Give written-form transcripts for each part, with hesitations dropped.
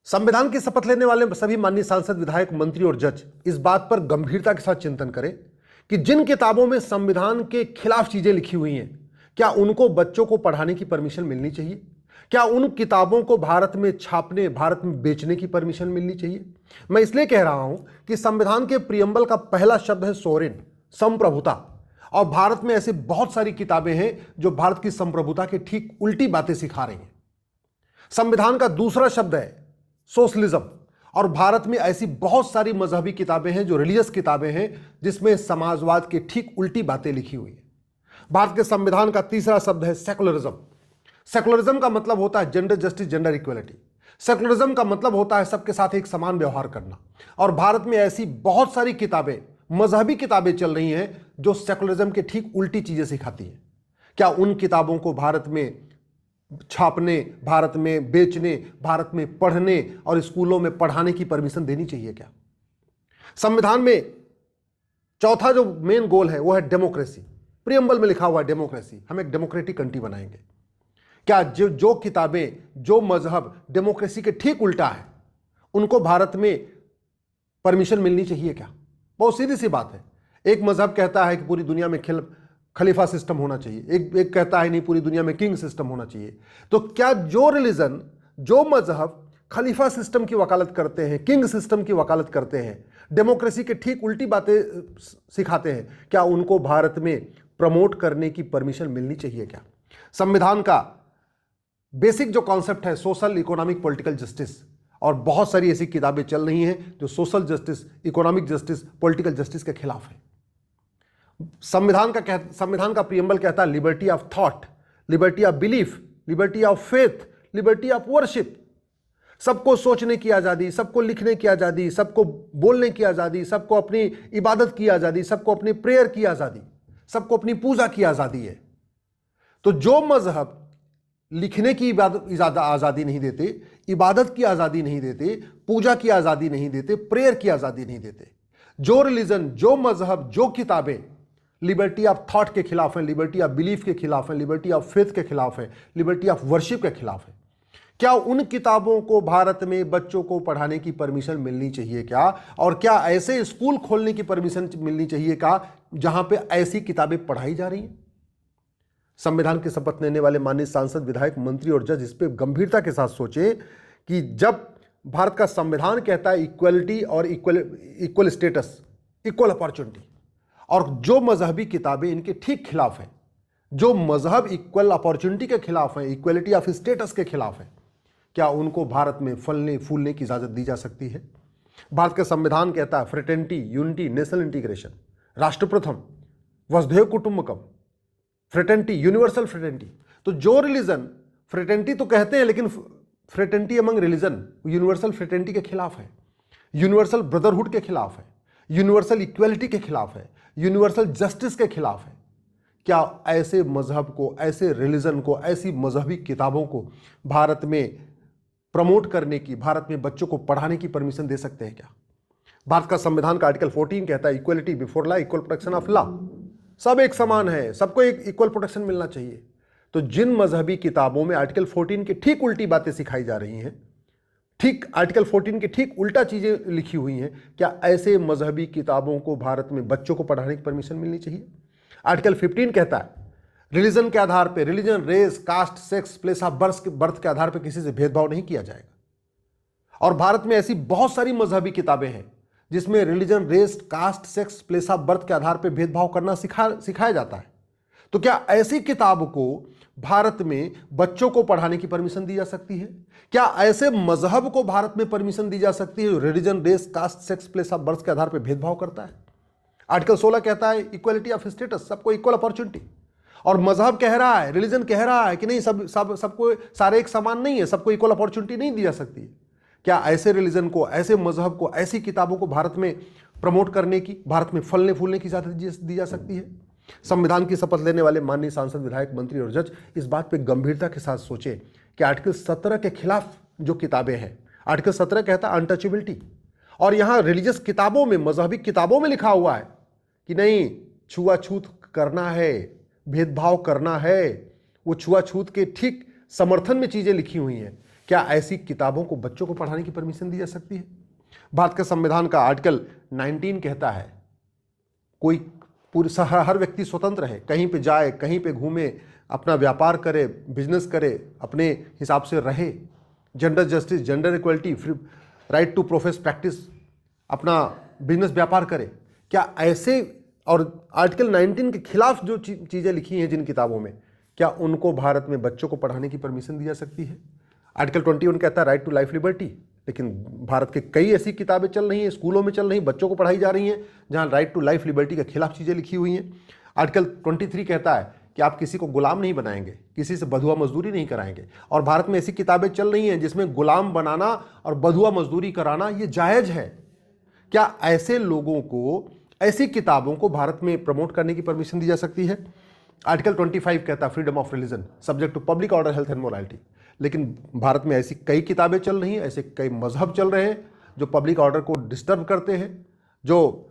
संविधान की शपथ लेने वाले सभी माननीय सांसद, विधायक, मंत्री और जज इस बात पर गंभीरता के साथ चिंतन करें कि जिन किताबों में संविधान के खिलाफ चीजें लिखी हुई हैं, क्या उनको बच्चों को पढ़ाने की परमिशन मिलनी चाहिए? क्या उन किताबों को भारत में छापने, भारत में बेचने की परमिशन मिलनी चाहिए? मैं इसलिए कह रहा हूं कि संविधान के प्रियम्बल का पहला शब्द है सोरेन, संप्रभुता। और भारत में ऐसी बहुत सारी किताबें हैं जो भारत की संप्रभुता के ठीक उल्टी बातें सिखा रही हैं। संविधान का दूसरा शब्द है सोशलिज्म, और भारत में ऐसी बहुत सारी मजहबी किताबें हैं जो रिलीजियस किताबें हैं जिसमें समाजवाद के ठीक उल्टी बातें लिखी हुई है। भारत के संविधान का तीसरा शब्द है सेकुलरिज्म। सेकुलरिज्म का मतलब होता है gender justice, gender equality. Secularism का मतलब होता है सबके साथ एक समान व्यवहार करना। और भारत में ऐसी बहुत सारी किताबें, मजहबी किताबें चल रही हैं जो सेकुलरिज्म के ठीक उल्टी चीजें सिखाती हैं। क्या उन किताबों को भारत में छापने, भारत में बेचने, भारत में पढ़ने और स्कूलों में पढ़ाने की परमिशन देनी चाहिए क्या? संविधान में चौथा जो मेन गोल है वो है डेमोक्रेसी। प्रियम्बल में लिखा हुआ है डेमोक्रेसी, हम एक डेमोक्रेटिक कंट्री बनाएंगे। क्या जो किताबें, जो मजहब डेमोक्रेसी के ठीक उल्टा है, उनको भारत में परमिशन मिलनी चाहिए क्या? बहुत सीधी सी बात है। एक मजहब कहता है कि पूरी दुनिया में खलीफा सिस्टम होना चाहिए, एक कहता है नहीं, पूरी दुनिया में किंग सिस्टम होना चाहिए। तो क्या जो रिलीजन, जो मजहब खलीफा सिस्टम की वकालत करते हैं, किंग सिस्टम की वकालत करते हैं, डेमोक्रेसी के ठीक उल्टी बातें सिखाते हैं, क्या उनको भारत में प्रमोट करने की परमिशन मिलनी चाहिए क्या? संविधान का बेसिक जो कॉन्सेप्ट है सोशल, इकोनॉमिक, पॉलिटिकल जस्टिस, और बहुत सारी ऐसी किताबें चल रही हैं जो social justice, economic justice, political justice के खिलाफ है। संविधान का प्रियम्बल कहता है liberty of thought, liberty of belief, liberty of faith, liberty of worship. सबको सोचने की आजादी, सबको लिखने की आजादी, सबको बोलने की आजादी, सबको अपनी इबादत की आजादी, सबको अपनी प्रेयर की आजादी, सबको अपनी पूजा की आजादी है। तो जो मजहब लिखने की आजादी नहीं देते, इबादत की आजादी नहीं देते, पूजा की आजादी नहीं देते, प्रेयर की आजादी नहीं देते, जो रिलीजन, जो मजहब, जो किताबें लिबर्टी ऑफ थॉट के खिलाफ है, लिबर्टी ऑफ बिलीफ के खिलाफ है, लिबर्टी ऑफ फेथ के खिलाफ है, लिबर्टी ऑफ वर्शिप के खिलाफ है, क्या उन किताबों को भारत में बच्चों को पढ़ाने की परमिशन मिलनी चाहिए क्या? और क्या ऐसे स्कूल खोलने की परमिशन मिलनी चाहिए क्या जहां पे ऐसी किताबें पढ़ाई जा रही हैं? संविधान की शपथ लेने वाले माननीय सांसद, विधायक, मंत्री और जज इस पर गंभीरता के साथ सोचे कि जब भारत का संविधान कहता है इक्वलिटी और इक्वल स्टेटस, इक्वल अपॉर्चुनिटी, और जो मजहबी किताबें इनके ठीक खिलाफ है, जो मजहब इक्वल अपॉर्चुनिटी के खिलाफ है, इक्वलिटी ऑफ स्टेटस के खिलाफ है, क्या उनको भारत में फलने फूलने की इजाजत दी जा सकती है? भारत का संविधान कहता है फ्रेटर्निटी, यूनिटी, नेशनल इंटीग्रेशन, राष्ट्र प्रथम, वसुधैव कुटुंबकम, फ्रेटर्निटी, यूनिवर्सल फ्रेटर्निटी। तो जो रिलीजन, फ्रेटर्निटी तो कहते हैं लेकिन fraternity among religion universal fraternity के खिलाफ है, यूनिवर्सल ब्रदरहुड के खिलाफ है, यूनिवर्सल इक्वलिटी के खिलाफ है, यूनिवर्सल जस्टिस के खिलाफ है। क्या ऐसे मजहब को, ऐसे रिलीजन को, ऐसी मजहबी किताबों को भारत में प्रमोट करने की, भारत में बच्चों को पढ़ाने की परमिशन दे सकते हैं क्या? भारत का संविधान का आर्टिकल 14 कहता है equality before law, equal protection of law. सब एक समान है, सबको एक इक्वल प्रोटेक्शन मिलना चाहिए। तो जिन मजहबी किताबों में आर्टिकल 14 की ठीक उल्टी बातें सिखाई जा रही हैं, ठीक आर्टिकल 14 की ठीक उल्टा चीजें लिखी हुई हैं, क्या ऐसे मजहबी किताबों को भारत में बच्चों को पढ़ाने की परमिशन मिलनी चाहिए? आर्टिकल 15 कहता है रिलीजन के आधार पे, religion, race, caste, sex, place of birth के आधार पे किसी से भेदभाव नहीं किया जाएगा। और भारत में ऐसी बहुत सारी मजहबी किताबें हैं जिसमें religion, race, caste, sex, place of birth के आधार पे भेदभाव करना सिखाया जाता है। तो क्या ऐसी किताब को भारत में बच्चों को पढ़ाने की परमिशन दी जा सकती है? क्या ऐसे मजहब को भारत में परमिशन दी जा सकती है जो religion, race, caste, sex, place of birth के आधार पर भेदभाव करता है? आर्टिकल 16 कहता है इक्वलिटी ऑफ स्टेटस, सबको इक्वल अपॉर्चुनिटी। और मजहब कह रहा है, रिलीजन कह रहा है कि नहीं, सबको, सारे एक समान नहीं है, सबको इक्वल अपॉर्चुनिटी नहीं दी जा सकती है। क्या ऐसे रिलीजन को, ऐसे मजहब को, ऐसी किताबों को भारत में प्रमोट करने की, भारत में फलने फूलने की इजाजत दी जा सकती है? संविधान की शपथ लेने वाले माननीय सांसद, विधायक, मंत्री और जज इस बात पे गंभीरता के साथ सोचे कि आर्टिकल 17 के खिलाफ जो किताबें हैं, आर्टिकल 17 कहता है अनटचेबिलिटी, और यहां रिलीजियस किताबों में, मजहबी किताबों में लिखा हुआ है कि नहीं, छुआछूत करना है, भेदभाव करना है। वो छुआछूत के ठीक समर्थन में चीजें लिखी हुई हैं। क्या ऐसी किताबों को बच्चों को पढ़ाने की परमिशन दी जा सकती है? भारत के संविधान का आर्टिकल 19 कहता है कोई पूरी हर व्यक्ति स्वतंत्र है, कहीं पे जाए, कहीं पे घूमे, अपना व्यापार करे, बिजनेस करे, अपने हिसाब से रहे, gender justice, gender equality, right to profess practice, अपना बिजनेस व्यापार करे। क्या ऐसे और आर्टिकल 19 के खिलाफ जो चीज़ें लिखी हैं जिन किताबों में, क्या उनको भारत में बच्चों को पढ़ाने की परमिशन दी जा सकती है? आर्टिकल 21 कहता है राइट टू लाइफ लिबर्टी, लेकिन भारत के कई ऐसी किताबें चल रही हैं, स्कूलों में चल रही हैं, बच्चों को पढ़ाई जा रही हैं, जहां राइट टू लाइफ लिबर्टी के खिलाफ चीज़ें लिखी हुई हैं। आर्टिकल 23 कहता है कि आप किसी को गुलाम नहीं बनाएंगे, किसी से बधुआ मजदूरी नहीं कराएंगे, और भारत में ऐसी किताबें चल रही हैं जिसमें गुलाम बनाना और बधुआ मजदूरी कराना ये जायज़ है। क्या ऐसे लोगों को, ऐसी किताबों को भारत में प्रमोट करने की परमिशन दी जा सकती है? आर्टिकल 25 कहता है freedom of religion subject to public order, health and morality, लेकिन भारत में ऐसी कई किताबें चल रही हैं, ऐसे कई मजहब चल रहे हैं जो पब्लिक ऑर्डर को डिस्टर्ब करते हैं, जो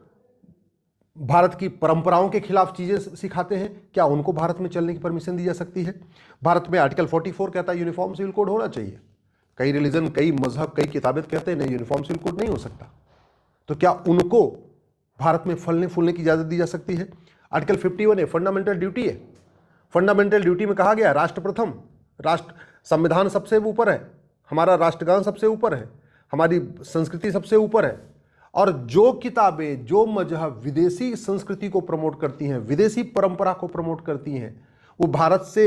भारत की परंपराओं के खिलाफ चीज़ें सिखाते हैं। क्या उनको भारत में चलने की परमिशन दी जा सकती है? भारत में आर्टिकल 44 कहता है यूनिफॉर्म सिविल कोड होना चाहिए। कई रिलीजन, कई मजहब, कई किताबें कहते हैं नहीं, यूनिफॉर्म सिविल कोड नहीं हो सकता। तो क्या उनको भारत में फलने फूलने की इजाज़त दी जा सकती है? आर्टिकल 51 फंडामेंटल ड्यूटी है। फंडामेंटल ड्यूटी में कहा गया राष्ट्र प्रथम, राष्ट्र, संविधान सबसे ऊपर है, हमारा राष्ट्रगान सबसे ऊपर है, हमारी संस्कृति सबसे ऊपर है। और जो किताबें, जो मजहब विदेशी संस्कृति को प्रमोट करती हैं, विदेशी परंपरा को प्रमोट करती हैं, वो भारत से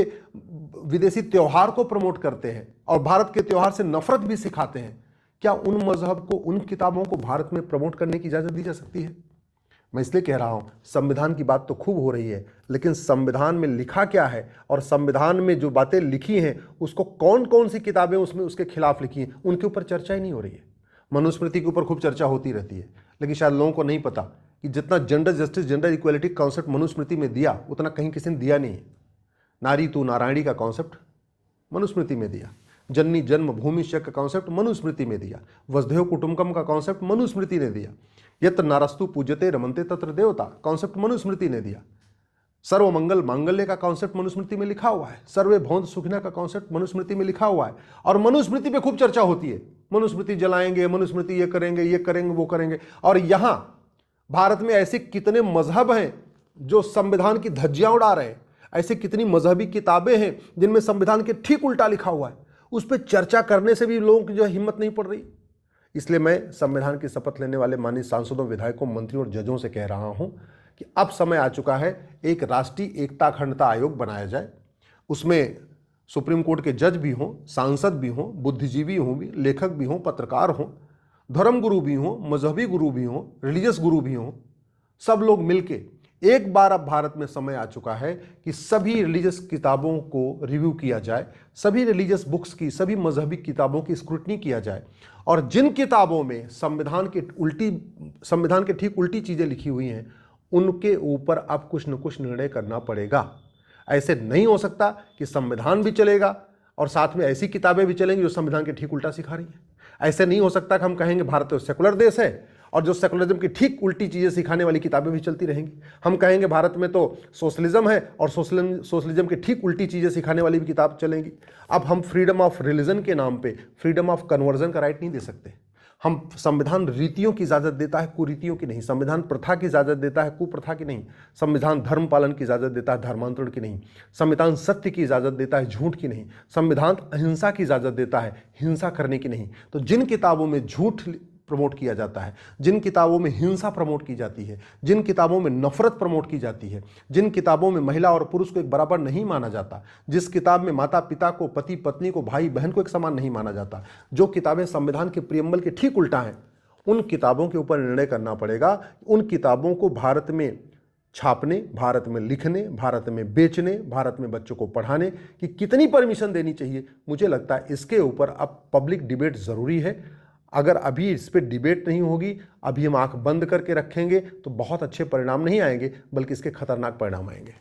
विदेशी त्यौहार को प्रमोट करते हैं और भारत के त्यौहार से नफरत भी सिखाते हैं, क्या उन मजहब को, उन किताबों को भारत में प्रमोट करने की इजाज़त दी जा सकती है? मैं इसलिए कह रहा हूं, संविधान की बात तो खूब हो रही है, लेकिन संविधान में लिखा क्या है और संविधान में जो बातें लिखी हैं उसको कौन कौन सी किताबें उसमें उसके खिलाफ लिखी हैं, उनके ऊपर चर्चा ही नहीं हो रही है। मनुस्मृति के ऊपर खूब चर्चा होती रहती है, लेकिन शायद लोगों को नहीं पता कि जितना gender justice, gender equality concept Manusmriti में दिया, उतना कहीं किसी ने दिया नहीं है। नारी तू नारायणी का कॉन्सेप्ट मनुस्मृति में दिया, जननी जन्म भूमि का कॉन्सेप्ट मनुस्मृति में दिया, वसुधैव कुटुंबकम का कॉन्सेप्ट मनुस्मृति ने दिया, यत्र नारस्तु पूज्यते रमन्ते तत्र देवता कॉन्सेप्ट मनुस्मृति ने दिया, सर्वमंगल मांगल्य का कॉन्सेप्ट मनुस्मृति में लिखा हुआ है, सर्वे भवन्तु सुखिनः का कॉन्सेप्ट मनुस्मृति में लिखा हुआ है। और मनुस्मृति पे खूब चर्चा होती है, मनुस्मृति जलाएंगे, मनुस्मृति ये करेंगे, वो करेंगे। और यहां भारत में ऐसे कितने मजहब हैं जो संविधान की धज्जियां उड़ा रहे हैं, ऐसी कितनी मजहबी किताबें हैं जिनमें संविधान के ठीक उल्टा लिखा हुआ है, उस पर चर्चा करने से भी लोगों की जो हिम्मत नहीं पड़ रही। इसलिए मैं संविधान की शपथ लेने वाले माननीय सांसदों, विधायकों, मंत्रियों और जजों से कह रहा हूं कि अब समय आ चुका है एक राष्ट्रीय एकता अखंडता आयोग बनाया जाए। उसमें सुप्रीम कोर्ट के जज भी हों, सांसद भी हों, बुद्धिजीवी हों, भी लेखक भी हों, पत्रकार हों, धर्म गुरु भी हों, मजहबी गुरु भी हों, रिलीजियस गुरु भी हों, सब लोग मिलके एक बार अब भारत में समय आ चुका है कि सभी रिलीजियस किताबों को रिव्यू किया जाए, सभी रिलीजियस बुक्स की, सभी मजहबी किताबों की स्क्रूटनी किया जाए, और जिन किताबों में संविधान के ठीक उल्टी चीज़ें लिखी हुई हैं उनके ऊपर अब कुछ न कुछ निर्णय करना पड़ेगा। ऐसे नहीं हो सकता कि संविधान भी चलेगा और साथ में ऐसी किताबें भी चलेंगी जो संविधान के ठीक उल्टा सिखा रही हैं। ऐसे नहीं हो सकता कि हम कहेंगे भारत तो सेकुलर देश है और जो सेकुलरिज्म की ठीक उल्टी चीज़ें सिखाने वाली किताबें भी चलती रहेंगी। हम कहेंगे भारत में तो सोशलिज्म है और सोशलिज्म की ठीक उल्टी चीज़ें सिखाने वाली भी किताब चलेंगी। अब हम फ्रीडम ऑफ रिलीजन के नाम पे फ्रीडम ऑफ कन्वर्जन का राइट नहीं दे सकते। हम संविधान रीतियों की इजाज़त देता है, कुरीतियों की नहीं। संविधान प्रथा की इजाज़त देता है, कुप्रथा की नहीं। संविधान धर्म पालन की इजाज़त देता है, धर्मांतरण की नहीं। संविधान सत्य की इजाज़त देता है, झूठ की नहीं। संविधान अहिंसा की इजाज़त देता है, हिंसा करने की नहीं। तो जिन किताबों में झूठ प्रमोट किया जाता है, जिन किताबों में हिंसा प्रमोट की जाती है, जिन किताबों में नफरत प्रमोट की जाती है, जिन किताबों में महिला और पुरुष को एक बराबर नहीं माना जाता, जिस किताब में माता पिता को, पति पत्नी को, भाई बहन को एक समान नहीं माना जाता, जो किताबें संविधान के प्रियम्बल के ठीक उल्टा हैं, उन किताबों के ऊपर निर्णय करना पड़ेगा। उन किताबों को भारत में छापने, भारत में लिखने, भारत में बेचने, भारत में बच्चों को पढ़ाने की कितनी परमिशन देनी चाहिए, मुझे लगता है इसके ऊपर अब पब्लिक डिबेट ज़रूरी है। अगर अभी इस पर डिबेट नहीं होगी, अभी हम आंख बंद करके रखेंगे तो बहुत अच्छे परिणाम नहीं आएंगे, बल्कि इसके खतरनाक परिणाम आएंगे।